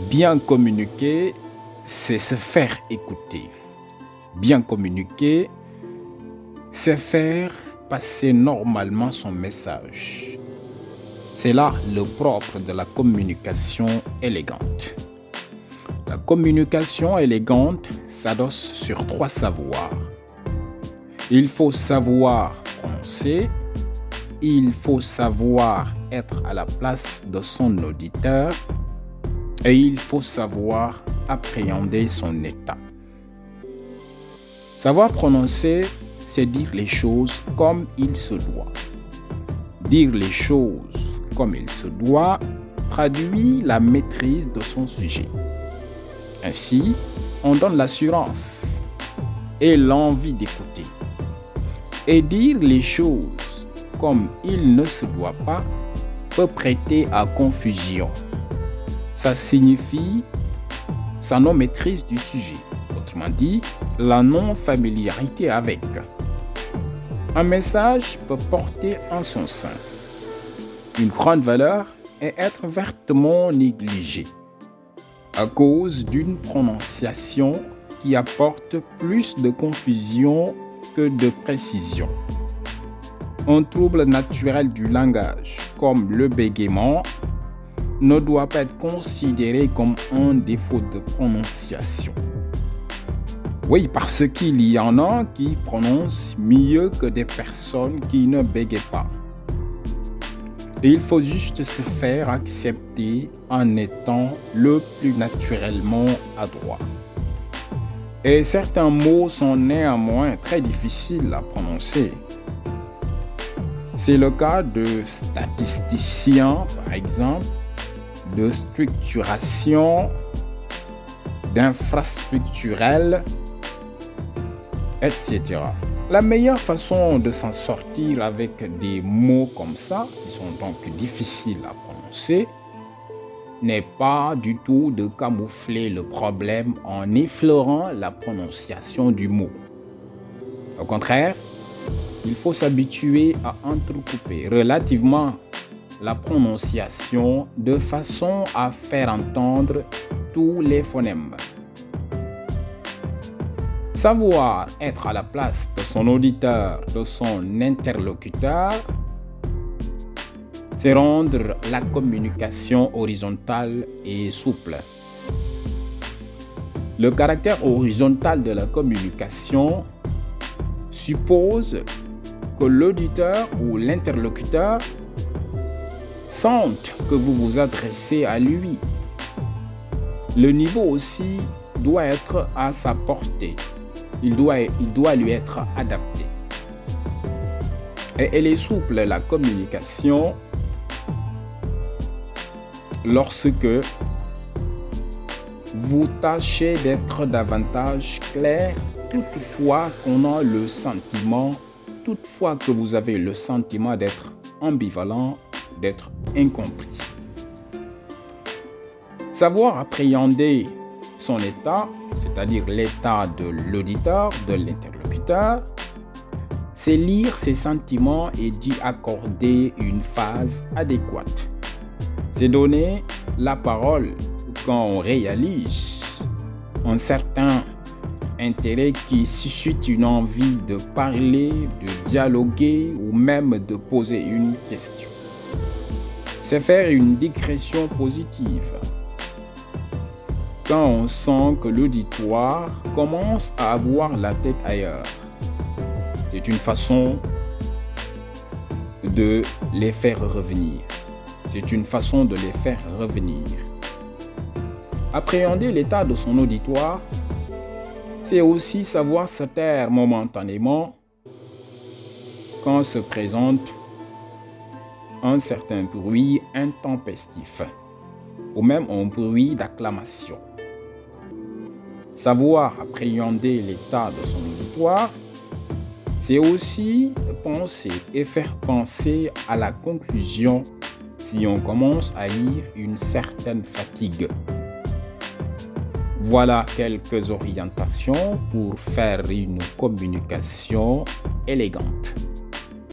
Bien communiquer, c'est se faire écouter. Bien communiquer, c'est faire passer normalement son message. C'est là le propre de la communication élégante. La communication élégante s'adosse sur 3 savoirs. Il faut savoir prononcer, il faut savoir être à la place de son auditeur et il faut savoir appréhender son état. Savoir prononcer, c'est dire les choses comme il se doit. Dire les choses comme il se doit traduit la maîtrise de son sujet. Ainsi, on donne l'assurance et l'envie d'écouter. Et dire les choses comme il ne se doit pas peut prêter à confusion. Ça signifie sa non-maîtrise du sujet. Autrement dit, la non-familiarité avec. Un message peut porter en son sein une grande valeur et être vertement négligé à cause d'une prononciation qui apporte plus de confusion que de précision. Un trouble naturel du langage, comme le bégaiement, ne doit pas être considéré comme un défaut de prononciation. Oui, parce qu'il y en a qui prononcent mieux que des personnes qui ne bégayent pas. Et il faut juste se faire accepter en étant le plus naturellement adroit. Et certains mots sont néanmoins très difficiles à prononcer. C'est le cas de statisticien, par exemple, de structuration, d'infrastructurel, etc. La meilleure façon de s'en sortir avec des mots comme ça, qui sont donc difficiles à prononcer, n'est pas du tout de camoufler le problème en effleurant la prononciation du mot. Au contraire, il faut s'habituer à entrecouper relativement la prononciation de façon à faire entendre tous les phonèmes. Savoir être à la place de son auditeur, de son interlocuteur, c'est rendre la communication horizontale et souple. Le caractère horizontal de la communication suppose que l'auditeur ou l'interlocuteur sente que vous vous adressez à lui. Le niveau aussi doit être à sa portée. Il doit lui être adapté. Et elle est souple, la communication, lorsque vous tâchez d'être davantage clair, toutefois que vous avez le sentiment d'être ambivalent, d'être incompris. Savoir appréhender son état, c'est-à-dire l'état de l'auditeur, de l'interlocuteur, c'est lire ses sentiments et d'y accorder une phase adéquate. C'est donner la parole quand on réalise un certain intérêt qui suscite une envie de parler, de dialoguer ou même de poser une question. C'est faire une digression positive. Quand on sent que l'auditoire commence à avoir la tête ailleurs, c'est une façon de les faire revenir. C'est une façon de les faire revenir. Appréhender l'état de son auditoire, c'est aussi savoir se taire momentanément quand se présente un certain bruit intempestif ou même un bruit d'acclamation. Savoir appréhender l'état de son auditoire, c'est aussi penser et faire penser à la conclusion si on commence à lire une certaine fatigue. Voilà quelques orientations pour faire une communication élégante.